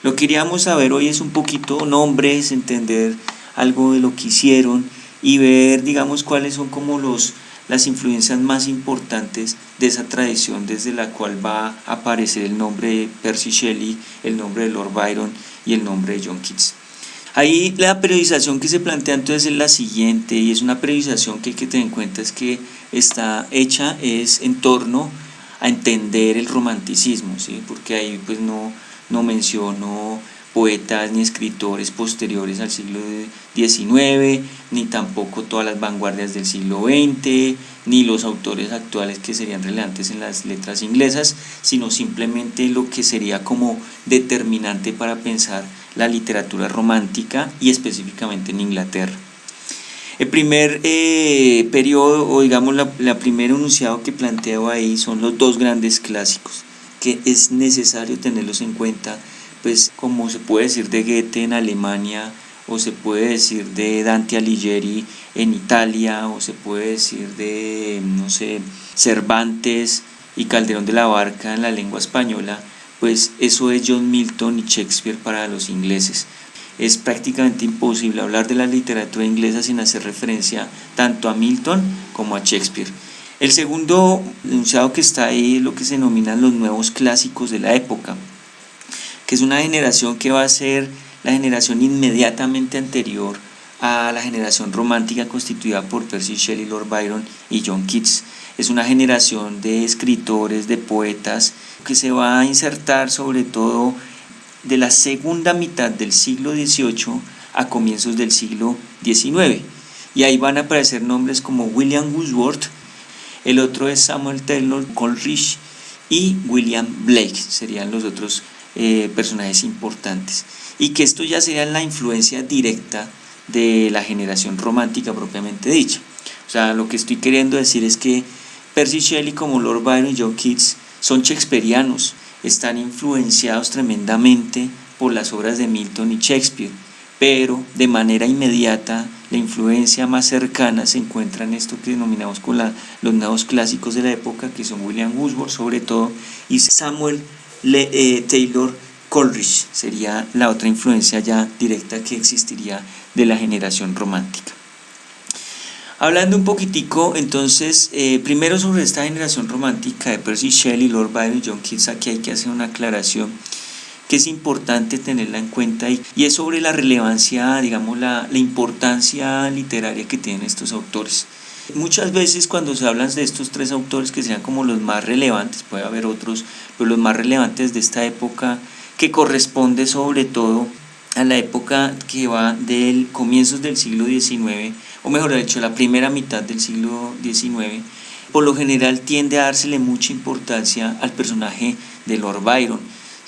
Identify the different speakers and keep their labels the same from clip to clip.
Speaker 1: Lo que queríamos saber hoy es un poquito nombres, entender algo de lo que hicieron y ver, digamos, cuáles son como las influencias más importantes de esa tradición desde la cual va a aparecer el nombre de Percy Shelley, el nombre de Lord Byron y el nombre de John Keats. Ahí la periodización que se plantea entonces es la siguiente, y es una periodización que hay que tener en cuenta, es que está hecha es en torno a entender el romanticismo, ¿sí? Porque ahí pues no menciono poetas ni escritores posteriores al siglo XIX, ni tampoco todas las vanguardias del siglo XX, ni los autores actuales que serían relevantes en las letras inglesas, sino simplemente lo que sería como determinante para pensar la literatura romántica y específicamente en Inglaterra. El primer periodo, o digamos la primer enunciado que planteo ahí son los dos grandes clásicos, que es necesario tenerlos en cuenta, pues como se puede decir de Goethe en Alemania, o se puede decir de Dante Alighieri en Italia, o se puede decir de, no sé, Cervantes y Calderón de la Barca en la lengua española, pues eso es John Milton y Shakespeare para los ingleses. Es prácticamente imposible hablar de la literatura inglesa sin hacer referencia tanto a Milton como a Shakespeare. El segundo enunciado que está ahí es lo que se denominan los nuevos clásicos de la época, que es una generación que va a ser la generación inmediatamente anterior a la generación romántica constituida por Percy Shelley, Lord Byron y John Keats. Es una generación de escritores, de poetas, que se va a insertar sobre todo de la segunda mitad del siglo XVIII a comienzos del siglo XIX. Y ahí van a aparecer nombres como William Wordsworth, el otro es Samuel Taylor Coleridge y William Blake, serían los otros personajes importantes. Y que esto ya sería la influencia directa de la generación romántica propiamente dicha. O sea, lo que estoy queriendo decir es que Percy Shelley como Lord Byron y John Keats son shakespearianos, están influenciados tremendamente por las obras de Milton y Shakespeare, pero de manera inmediata la influencia más cercana se encuentra en esto que denominamos con los nuevos clásicos de la época, que son William Wordsworth sobre todo y Samuel Taylor Coleridge, sería la otra influencia ya directa que existiría de la generación romántica. Hablando un poquitico entonces, primero sobre esta generación romántica de Percy Shelley, Lord Byron y John Keats, aquí hay que hacer una aclaración que es importante tenerla en cuenta y es sobre la relevancia, digamos, la importancia literaria que tienen estos autores. Muchas veces cuando se hablan de estos tres autores que sean como los más relevantes, puede haber otros, pero los más relevantes de esta época, que corresponde sobre todo a la época que va del comienzos del siglo XIX, o mejor dicho, la primera mitad del siglo XIX, por lo general tiende a dársele mucha importancia al personaje de Lord Byron.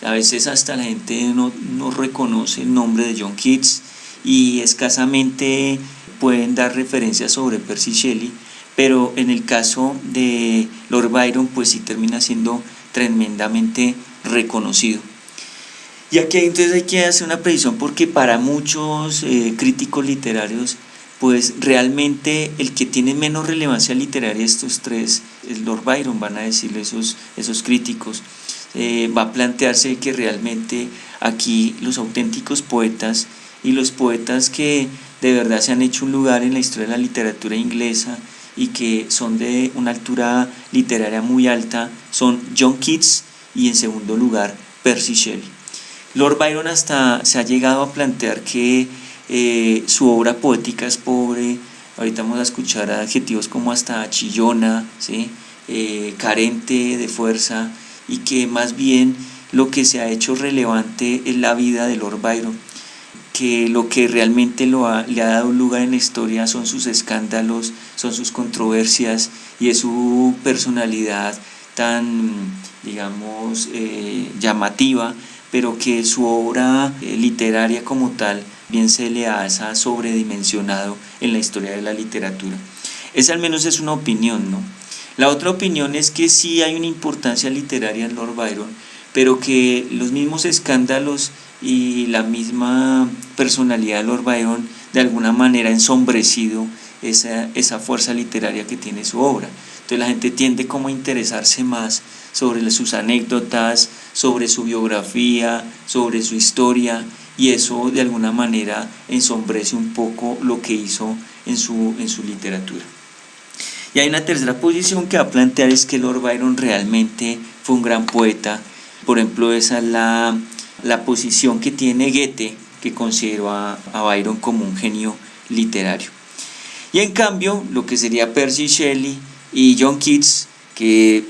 Speaker 1: A veces hasta la gente no reconoce el nombre de John Keats y escasamente pueden dar referencias sobre Percy Shelley, pero en el caso de Lord Byron pues sí termina siendo tremendamente reconocido. Y aquí entonces hay que hacer una precisión porque para muchos críticos literarios pues realmente el que tiene menos relevancia literaria de estos tres es Lord Byron, van a decirle esos críticos. Va a plantearse que realmente aquí los auténticos poetas y los poetas que de verdad se han hecho un lugar en la historia de la literatura inglesa y que son de una altura literaria muy alta son John Keats y en segundo lugar Percy Shelley. Lord Byron hasta se ha llegado a plantear que su obra poética es pobre, ahorita vamos a escuchar adjetivos como hasta chillona, ¿sí? Carente de fuerza, y que más bien lo que se ha hecho relevante es la vida de Lord Byron, que lo que realmente le ha dado un lugar en la historia son sus escándalos, son sus controversias y es su personalidad tan, digamos, llamativa, pero que su obra literaria como tal bien se le ha sobredimensionado en la historia de la literatura. Esa al menos es una opinión, ¿no? La otra opinión es que sí hay una importancia literaria en Lord Byron, pero que los mismos escándalos y la misma personalidad de Lord Byron de alguna manera ha ensombrecido esa fuerza literaria que tiene su obra. Entonces la gente tiende como a interesarse más sobre sus anécdotas, sobre su biografía, sobre su historia, y eso de alguna manera ensombrece un poco lo que hizo en su literatura. Y hay una tercera posición que va a plantear, es que Lord Byron realmente fue un gran poeta. Por ejemplo, esa es la posición que tiene Goethe, que consideró a Byron como un genio literario. Y en cambio, lo que sería Percy Shelley y John Keats, que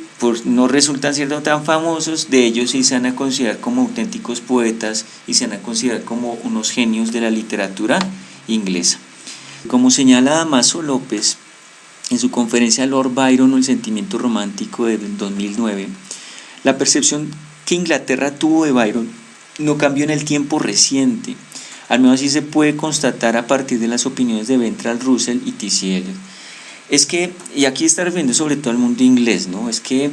Speaker 1: no resultan siendo tan famosos, de ellos sí se van a considerar como auténticos poetas y se van a considerar como unos genios de la literatura inglesa. Como señala Damaso López en su conferencia Lord Byron o el sentimiento romántico del 2009, la percepción que Inglaterra tuvo de Byron no cambió en el tiempo reciente. Al menos así se puede constatar a partir de las opiniones de Bertrand Russell y T.C. Eliot. Es que, y aquí está refiriendo sobre todo al mundo inglés, ¿no? Es que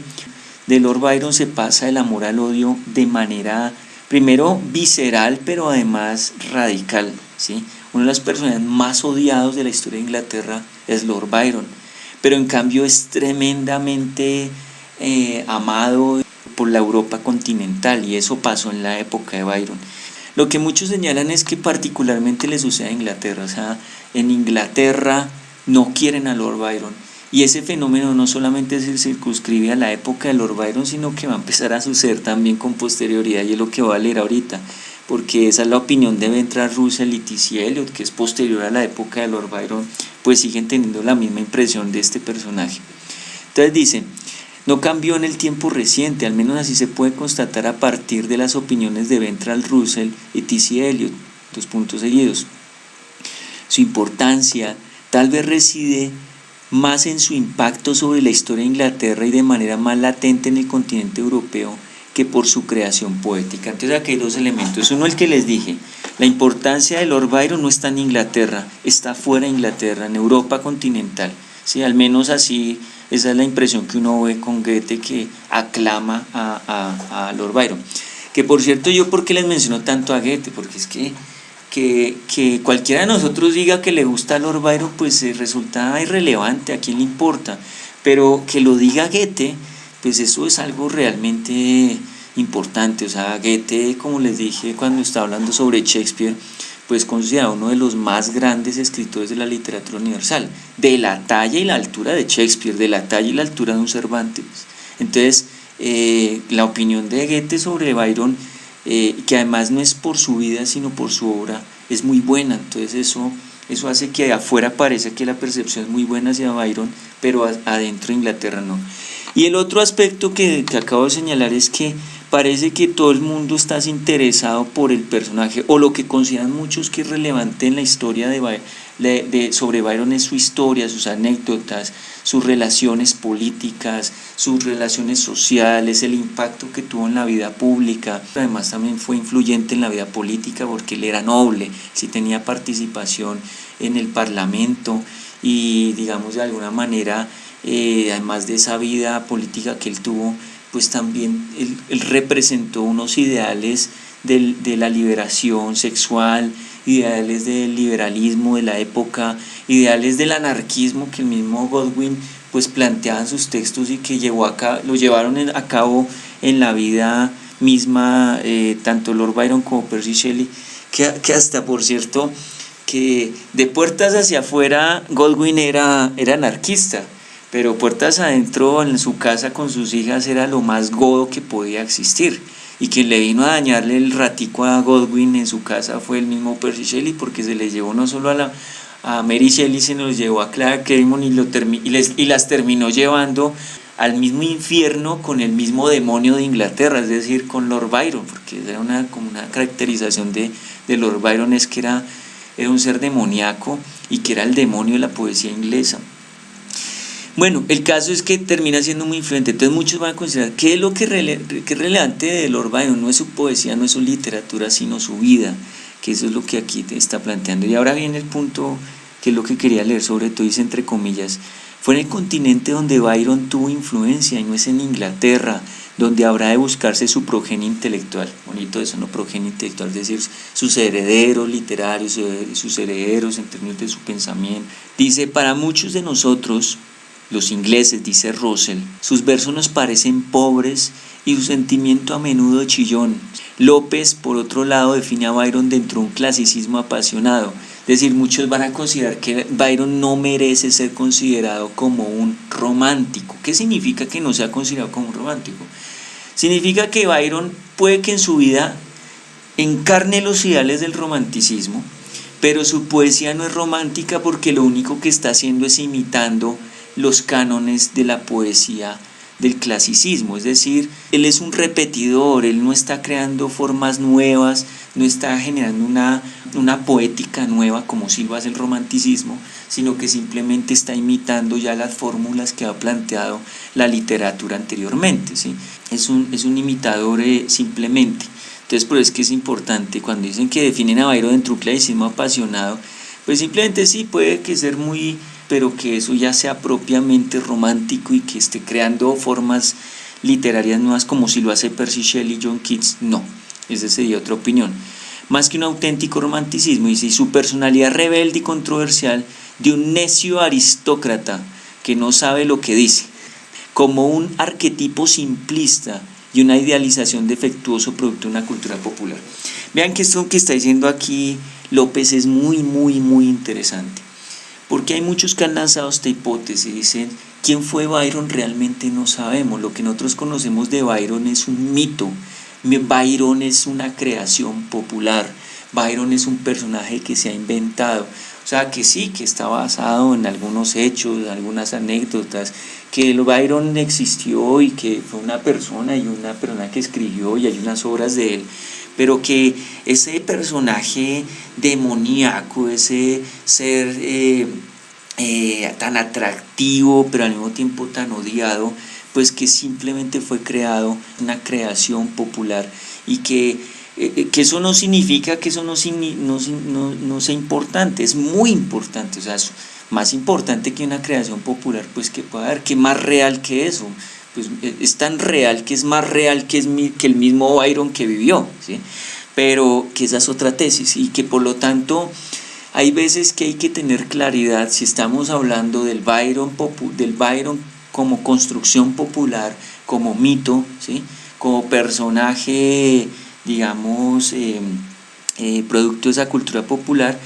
Speaker 1: de Lord Byron se pasa del amor al odio de manera, primero, visceral, pero además radical, ¿sí? Uno de los personajes más odiados de la historia de Inglaterra es Lord Byron, pero en cambio es tremendamente amado por la Europa continental, y eso pasó en la época de Byron. Lo que muchos señalan es que particularmente le sucede a Inglaterra, o sea, en Inglaterra no quieren a Lord Byron, y ese fenómeno no solamente se circunscribe a la época de Lord Byron, sino que va a empezar a suceder también con posterioridad, y es lo que voy a leer ahorita, porque esa es la opinión de Bertrand Russell y T.C. Eliot, que es posterior a la época de Lord Byron, pues siguen teniendo la misma impresión de este personaje. Entonces dicen: no cambió en el tiempo reciente, al menos así se puede constatar a partir de las opiniones de Bertrand Russell y T.C. Eliot. Dos puntos seguidos. Su importancia tal vez reside más en su impacto sobre la historia de Inglaterra y de manera más latente en el continente europeo que por su creación poética. Entonces aquí hay dos elementos. Uno, el que les dije, la importancia de Lord Byron no está en Inglaterra, está fuera de Inglaterra, en Europa continental. Sí, al menos así, esa es la impresión que uno ve con Goethe, que aclama a Lord Byron. Que por cierto, yo por qué les menciono tanto a Goethe, porque es que cualquiera de nosotros diga que le gusta a Lord Byron, pues resulta irrelevante, a quién le importa, pero que lo diga Goethe, pues eso es algo realmente importante. O sea, Goethe, como les dije cuando estaba hablando sobre Shakespeare, pues considerado uno de los más grandes escritores de la literatura universal, de la talla y la altura de Shakespeare, de la talla y la altura de un Cervantes. Entonces, la opinión de Goethe sobre Byron, que además no es por su vida sino por su obra, es muy buena. Entonces eso hace que afuera parezca que la percepción es muy buena hacia Byron, pero adentro de Inglaterra no. Y el otro aspecto que acabo de señalar es que parece que todo el mundo está interesado por el personaje, o lo que consideran muchos que es relevante en la historia sobre Byron es su historia, sus anécdotas, sus relaciones políticas, sus relaciones sociales, el impacto que tuvo en la vida pública. Además también fue influyente en la vida política porque él era noble, sí tenía participación en el parlamento y, digamos, de alguna manera, además de esa vida política que él tuvo, pues también él representó unos ideales de la liberación sexual, ideales del liberalismo de la época, ideales del anarquismo que el mismo Godwin pues planteaba en sus textos y que lo llevaron a cabo en la vida misma, tanto Lord Byron como Percy Shelley, que hasta, por cierto, que de puertas hacia afuera Godwin era anarquista, pero puertas adentro en su casa con sus hijas era lo más godo que podía existir. Y quien le vino a dañarle el ratico a Godwin en su casa fue el mismo Percy Shelley, porque se le llevó no solo a Mary Shelley, se nos llevó a Clara Claymont y las terminó llevando al mismo infierno con el mismo demonio de Inglaterra, es decir, con Lord Byron, porque era como una caracterización de Lord Byron, es que era un ser demoníaco y que era el demonio de la poesía inglesa. Bueno, el caso es que termina siendo muy influyente. Entonces muchos van a considerar qué es lo que es relevante de Lord Byron. No es su poesía, no es su literatura, sino su vida, que eso es lo que aquí te está planteando. Y ahora viene el punto que es lo que quería leer, sobre todo dice entre comillas: fue en el continente donde Byron tuvo influencia y no es en Inglaterra, donde habrá de buscarse su progenie intelectual. Bonito eso, ¿no? Progenie intelectual, es decir, sus herederos literarios, sus herederos en términos de su pensamiento. Dice: para muchos de nosotros los ingleses, dice Russell. Sus versos nos parecen pobres y su sentimiento a menudo chillón. López, por otro lado, define a Byron dentro de un clasicismo apasionado. Es decir, muchos van a considerar que Byron no merece ser considerado como un romántico. ¿Qué significa que no sea considerado como un romántico? Significa que Byron puede que en su vida encarne los ideales del romanticismo, pero su poesía no es romántica porque lo único que está haciendo es imitando los cánones de la poesía del clasicismo, es decir, él es un repetidor, él no está creando formas nuevas, no está generando una poética nueva como sí lo hace el romanticismo, sino que simplemente está imitando ya las fórmulas que ha planteado la literatura anteriormente, ¿sí? Es un imitador simplemente. Entonces, por eso es que es importante, cuando dicen que definen a Byron dentro de un clasicismo apasionado, pues simplemente sí, puede que ser muy, pero que eso ya sea propiamente romántico y que esté creando formas literarias nuevas como si lo hace Percy Shelley y John Keats, no, esa sería otra opinión. Más que un auténtico romanticismo, y si su personalidad rebelde y controversial de un necio aristócrata que no sabe lo que dice, como un arquetipo simplista y una idealización defectuoso producto de una cultura popular. Vean que esto que está diciendo aquí López es muy interesante, porque hay muchos que han lanzado esta hipótesis y dicen, ¿quién fue Byron? Realmente no sabemos. Lo que nosotros conocemos de Byron es un mito. Byron es una creación popular. Byron es un personaje que se ha inventado. O sea, que sí, que está basado en algunos hechos, algunas anécdotas, que el Byron existió y que fue una persona que escribió y hay unas obras de él, pero que ese personaje demoníaco, ese ser tan atractivo, pero al mismo tiempo tan odiado, pues que simplemente fue creado, una creación popular, y que eso no significa que eso no sea importante, es muy importante, o sea, es más importante que una creación popular, pues que pueda haber, que más real que eso, pues es tan real que es más real que el mismo Byron que vivió, ¿sí? Pero que esa es otra tesis, y que por lo tanto hay veces que hay que tener claridad si estamos hablando del Byron como construcción popular, como mito, ¿sí? Como personaje, digamos, producto de esa cultura popular,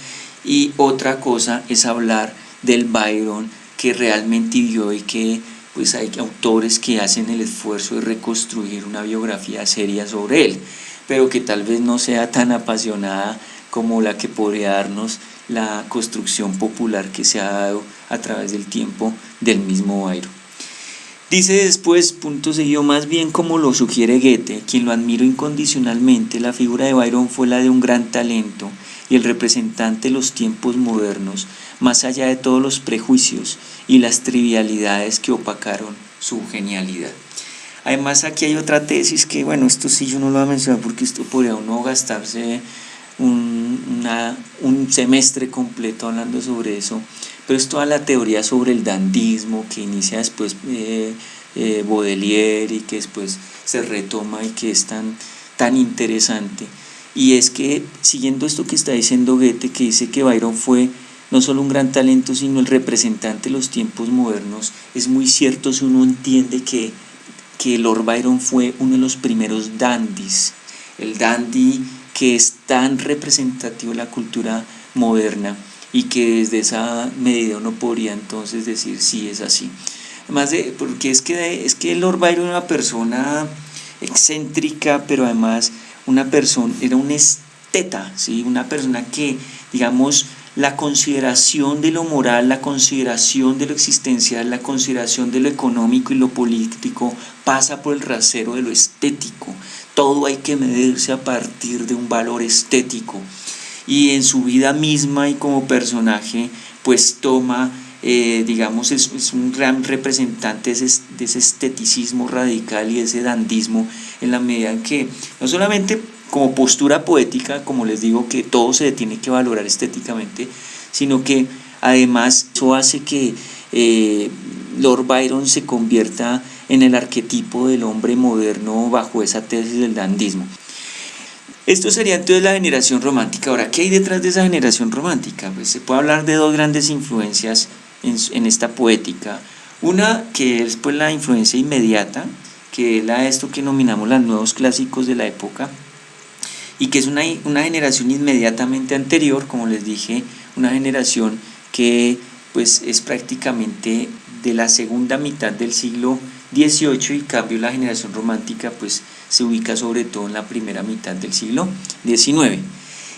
Speaker 1: y otra cosa es hablar del Byron que realmente vivió y que pues hay autores que hacen el esfuerzo de reconstruir una biografía seria sobre él, pero que tal vez no sea tan apasionada como la que podría darnos la construcción popular que se ha dado a través del tiempo del mismo Byron. Dice después, punto seguido, más bien como lo sugiere Goethe, quien lo admiro incondicionalmente, la figura de Byron fue la de un gran talento y el representante de los tiempos modernos, más allá de todos los prejuicios y las trivialidades que opacaron su genialidad. Además, aquí hay otra tesis que, bueno, esto sí yo no lo voy a mencionar porque esto podría uno gastarse un semestre completo hablando sobre eso, pero es toda la teoría sobre el dandismo que inicia después Baudelaire y que después se retoma y que es tan interesante. Y es que, siguiendo esto que está diciendo Goethe, que dice que Byron fue no solo un gran talento, sino el representante de los tiempos modernos, es muy cierto si uno entiende que Lord Byron fue uno de los primeros dandies, el dandy que es tan representativo de la cultura moderna y que desde esa medida uno podría entonces decir sí, es así. Además porque es que Lord Byron era una persona excéntrica, pero además era un esteta, ¿sí? Una persona que, digamos, la consideración de lo moral, la consideración de lo existencial, la consideración de lo económico y lo político pasa por el rasero de lo estético. Todo hay que medirse a partir de un valor estético, y en su vida misma y como personaje pues toma, digamos, es un gran representante de ese esteticismo radical y ese dandismo, en la medida en que no solamente como postura poética, como les digo, que todo se tiene que valorar estéticamente, sino que además eso hace que Lord Byron se convierta en el arquetipo del hombre moderno bajo esa tesis del dandismo. Esto sería entonces la generación romántica. Ahora, ¿qué hay detrás de esa generación romántica? Pues se puede hablar de dos grandes influencias en esta poética. Una que es pues la influencia inmediata, que es esto que nominamos los nuevos clásicos de la época, y que es una generación inmediatamente anterior, como les dije, una generación que pues es prácticamente de la segunda mitad del siglo XVIII, y en cambio la generación romántica pues se ubica sobre todo en la primera mitad del siglo XIX.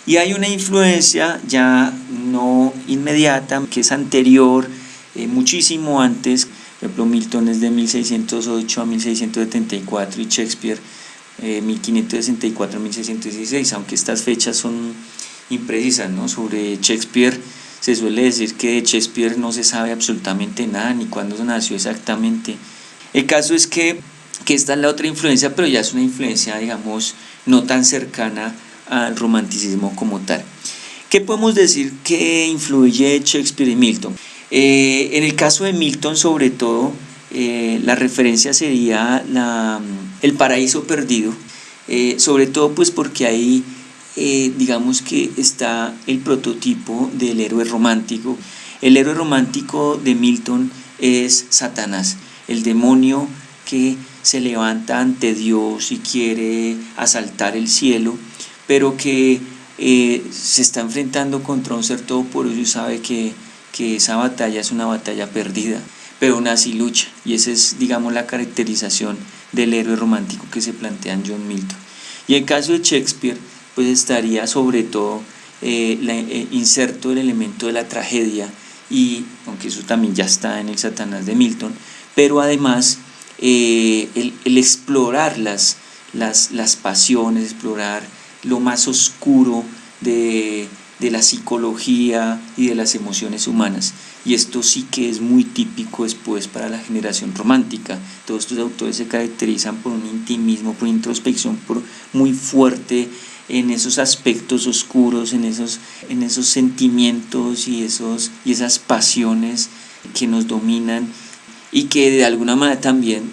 Speaker 1: Y hay una influencia ya no inmediata, que es anterior, muchísimo antes. Por ejemplo, Milton es de 1608 a 1674 y Shakespeare 1564 a 1616, aunque estas fechas son imprecisas, ¿no? Sobre Shakespeare se suele decir que de Shakespeare no se sabe absolutamente nada, ni cuándo nació exactamente. El caso es que esta es la otra influencia, pero ya es una influencia, digamos, no tan cercana al romanticismo como tal. ¿Qué podemos decir que influye Shakespeare y Milton? En el caso de Milton, sobre todo, la referencia sería el paraíso perdido, sobre todo pues porque ahí digamos que está el prototipo del héroe romántico. El héroe romántico de Milton es Satanás, el demonio que se levanta ante Dios y quiere asaltar el cielo, pero que se está enfrentando contra un ser todopoderoso y sabe que esa batalla es una batalla perdida, pero aún así lucha, y esa es, digamos, la caracterización del héroe romántico que se plantea en John Milton. Y en el caso de Shakespeare, pues estaría sobre todo inserto el elemento de la tragedia, y aunque eso también ya está en el Satanás de Milton, pero además el explorar las pasiones, explorar lo más oscuro de la psicología y de las emociones humanas. Y esto sí que es muy típico después para la generación romántica. Todos estos autores se caracterizan por un intimismo, por introspección, por muy fuerte en esos aspectos oscuros, en esos sentimientos y esas pasiones que nos dominan y que de alguna manera también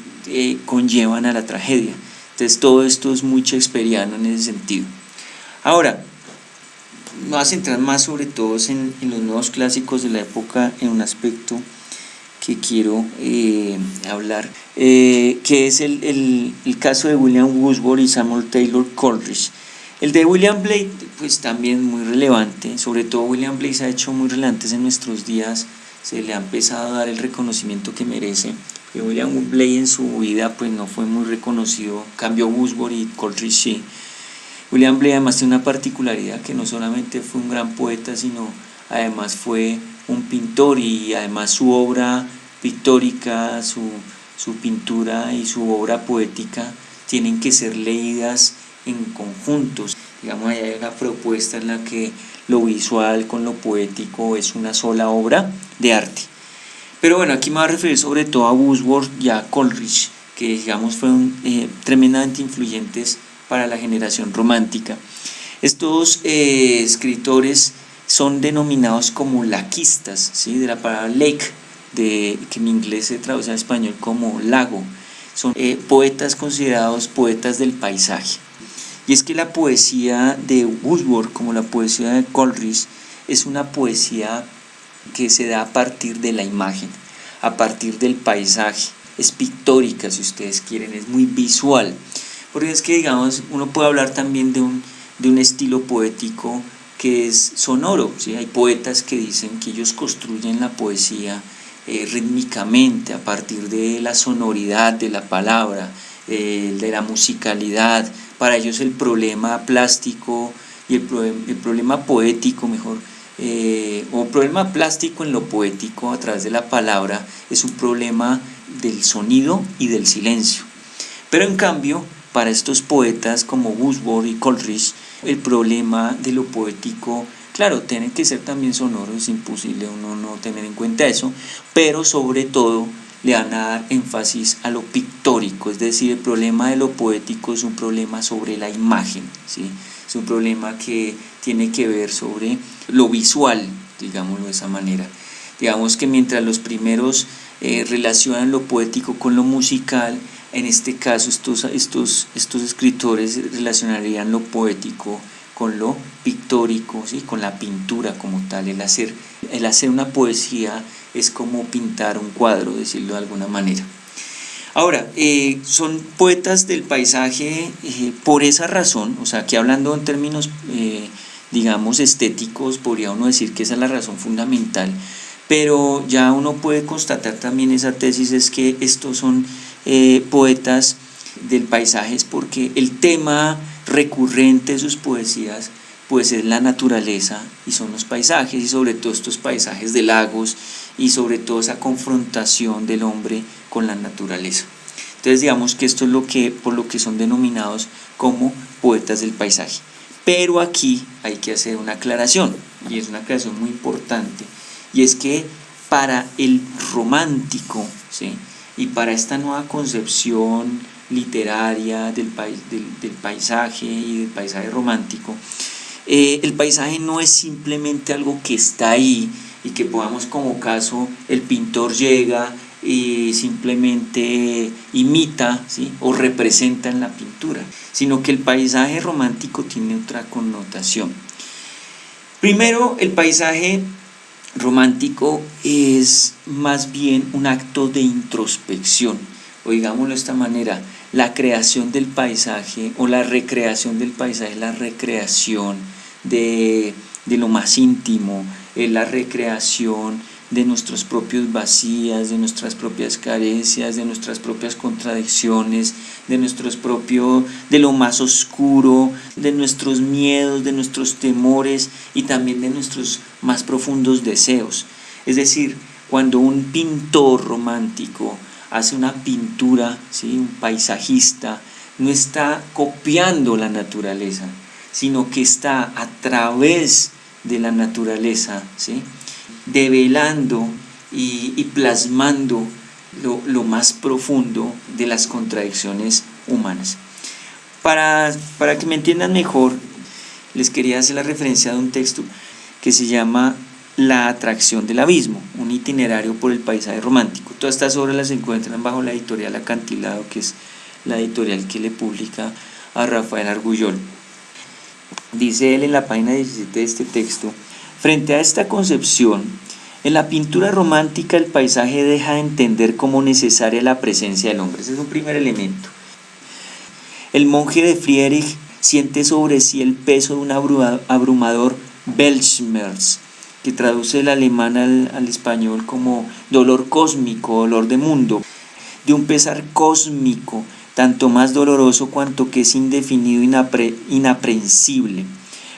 Speaker 1: conllevan a la tragedia. Entonces todo esto es muy shakespeariano en ese sentido. Ahora, me voy a centrar más sobre todo en los nuevos clásicos de la época, en un aspecto que quiero hablar, que es el caso de William Wordsworth y Samuel Taylor Coleridge. El de William Blake, pues también muy relevante, sobre todo William Blake se ha hecho muy relevante en nuestros días, se le ha empezado a dar el reconocimiento que merece. William Blake en su vida pues no fue muy reconocido, cambio Wordsworth y Coleridge sí. William Blake además tiene una particularidad, que no solamente fue un gran poeta, sino además fue un pintor, y además su obra pictórica, su pintura y su obra poética tienen que ser leídas en conjuntos. Digamos, hay una propuesta en la que lo visual con lo poético es una sola obra de arte. Pero bueno, aquí me voy a referir sobre todo a Wordsworth y a Coleridge, que digamos fueron tremendamente influyentes para la generación romántica. Estos escritores son denominados como laquistas, ¿sí? De la palabra lake, que en inglés se traduce en español como lago. Son poetas considerados poetas del paisaje. Y es que la poesía de Wordsworth, como la poesía de Coleridge, es una poesía que se da a partir de la imagen, a partir del paisaje. Es pictórica, si ustedes quieren, es muy visual. Porque es que, digamos, uno puede hablar también de un estilo poético que es sonoro, ¿sí? Hay poetas que dicen que ellos construyen la poesía rítmicamente, a partir de la sonoridad de la palabra, de la musicalidad. Para ellos el problema plástico y el problema poético, o problema plástico en lo poético a través de la palabra, es un problema del sonido y del silencio. Pero en cambio, para estos poetas como Wordsworth y Coleridge, el problema de lo poético, claro, tiene que ser también sonoro, es imposible uno no tener en cuenta eso, pero sobre todo le van a dar énfasis a lo pictórico, es decir, el problema de lo poético es un problema sobre la imagen, ¿sí? Es un problema que tiene que ver sobre lo visual, digámoslo de esa manera. Digamos que mientras los primeros relacionan lo poético con lo musical, en este caso estos escritores relacionarían lo poético con lo pictórico, ¿sí? Con la pintura como tal. El hacer una poesía es como pintar un cuadro, decirlo de alguna manera. Ahora, son poetas del paisaje por esa razón, o sea, que hablando en términos, digamos, estéticos, podría uno decir que esa es la razón fundamental, pero ya uno puede constatar también esa tesis, es que estos son poetas del paisaje, es porque el tema recurrente de sus poesías pues es la naturaleza y son los paisajes, y sobre todo estos paisajes de lagos y sobre todo esa confrontación del hombre con la naturaleza. Entonces digamos que esto es por lo que son denominados como poetas del paisaje. Pero aquí hay que hacer una aclaración, y es una aclaración muy importante, y es que para el romántico, ¿sí? Y para esta nueva concepción literaria del paisaje y del paisaje romántico, el paisaje no es simplemente algo que está ahí y que podamos, como caso, el pintor llega y simplemente imita, ¿sí? O representa en la pintura, sino que el paisaje romántico tiene otra connotación. Primero, el paisaje romántico es más bien un acto de introspección, o digámoslo de esta manera, la creación del paisaje o la recreación del paisaje, la recreación de lo más íntimo, es la recreación de nuestros propios vacíos, de nuestras propias carencias, de nuestras propias contradicciones, de lo más oscuro, de nuestros miedos, de nuestros temores y también de nuestros más profundos deseos. Es decir, cuando un pintor romántico hace una pintura, ¿sí? Un paisajista no está copiando la naturaleza, sino que está a través de la naturaleza, ¿sí? Develando y plasmando lo más profundo de las contradicciones humanas. Para que me entiendan mejor, les quería hacer la referencia de un texto que se llama La atracción del abismo, un itinerario por el paisaje romántico. Todas estas obras las encuentran bajo la editorial Acantilado, que es la editorial que le publica a Rafael Argullol. Dice él en la página 17 de este texto: frente a esta concepción, en la pintura romántica el paisaje deja de entender como necesaria la presencia del hombre. Ese es un primer elemento. El monje de Friedrich siente sobre sí el peso de un abrumador Weltschmerz, que traduce el alemán al español como dolor cósmico, dolor de mundo, de un pesar cósmico, tanto más doloroso cuanto que es indefinido, inaprehensible.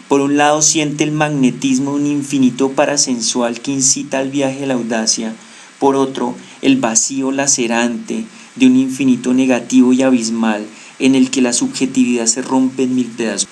Speaker 1: Por un lado siente el magnetismo de un infinito parasensual que incita al viaje de la audacia, por otro el vacío lacerante de un infinito negativo y abismal en el que la subjetividad se rompe en mil pedazos.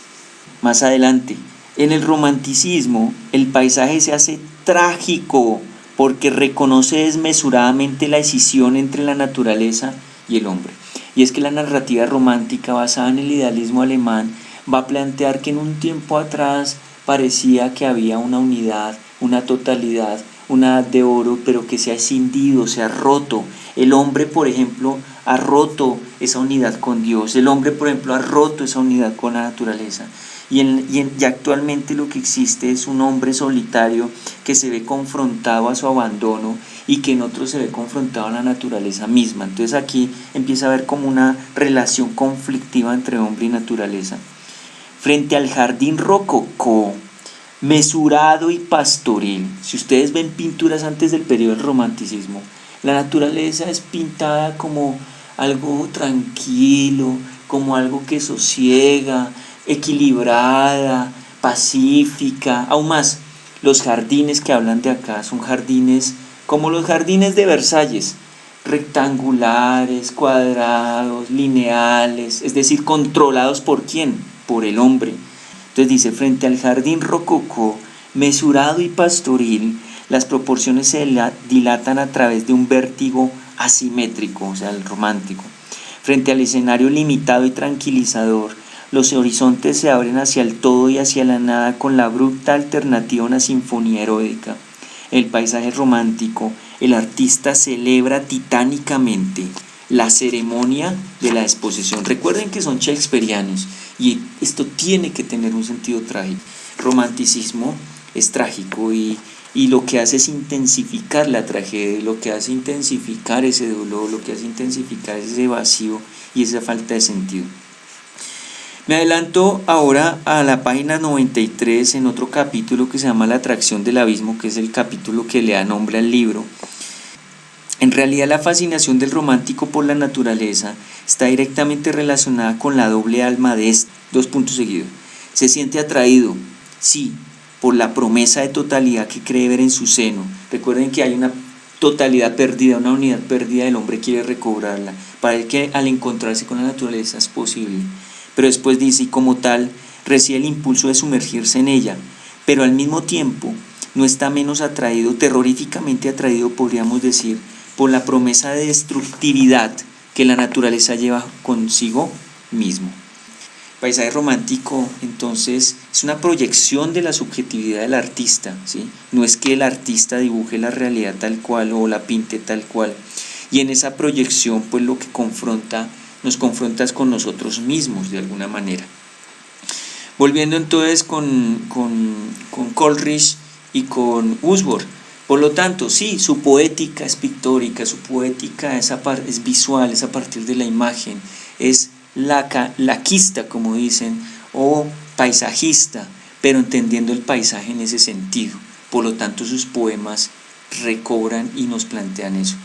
Speaker 1: Más adelante, en el romanticismo, el paisaje se hace trágico porque reconoce desmesuradamente la escisión entre la naturaleza y el hombre. Y es que la narrativa romántica basada en el idealismo alemán va a plantear que en un tiempo atrás parecía que había una unidad, una totalidad, una edad de oro, pero que se ha escindido, se ha roto. El hombre, por ejemplo, ha roto esa unidad con Dios. El hombre, por ejemplo, ha roto esa unidad con la naturaleza. Y actualmente lo que existe es un hombre solitario que se ve confrontado a su abandono y que en otro se ve confrontado a la naturaleza misma. Entonces aquí empieza a haber como una relación conflictiva entre hombre y naturaleza. Frente al jardín rococó, mesurado y pastoril, si ustedes ven pinturas antes del periodo del romanticismo, la naturaleza es pintada como algo tranquilo, como algo que sosiega, equilibrada, pacífica. Aún más, los jardines que hablan de acá son jardines como los jardines de Versalles, rectangulares, cuadrados, lineales, es decir, controlados ¿por quién? Por el hombre. Entonces dice, frente al jardín rococó, mesurado y pastoril, las proporciones se dilatan a través de un vértigo asimétrico, o sea, el romántico. Frente al escenario limitado y tranquilizador, los horizontes se abren hacia el todo y hacia la nada con la abrupta alternativa a una sinfonía heroica. El paisaje romántico, el artista celebra titánicamente la ceremonia de la exposición. Recuerden que son shakespearianos y esto tiene que tener un sentido trágico. Romanticismo es trágico y lo que hace es intensificar la tragedia, lo que hace intensificar ese dolor, lo que hace intensificar ese vacío y esa falta de sentido. Me adelanto ahora a la página 93 en otro capítulo que se llama La atracción del abismo, que es el capítulo que le da nombre al libro. En realidad la fascinación del romántico por la naturaleza está directamente relacionada con la doble alma de este. Dos puntos seguidos. Se siente atraído, sí, por la promesa de totalidad que cree ver en su seno. Recuerden que hay una totalidad perdida, una unidad perdida, el hombre quiere recobrarla. Para él que al encontrarse con la naturaleza es posible. Pero después dice, y como tal, recibe el impulso de sumergirse en ella, pero al mismo tiempo no está menos atraído, terroríficamente atraído, podríamos decir, por la promesa de destructividad que la naturaleza lleva consigo mismo. Paisaje romántico, entonces, es una proyección de la subjetividad del artista, ¿sí? No es que el artista dibuje la realidad tal cual o la pinte tal cual. Y en esa proyección, pues lo que nos confronta con nosotros mismos de alguna manera. Volviendo entonces con Coleridge y con Wordsworth. Por lo tanto, sí, su poética es pictórica, su poética es visual, es a partir de la imagen, es laquista, como dicen, o paisajista, pero entendiendo el paisaje en ese sentido. Por lo tanto, sus poemas recobran y nos plantean eso.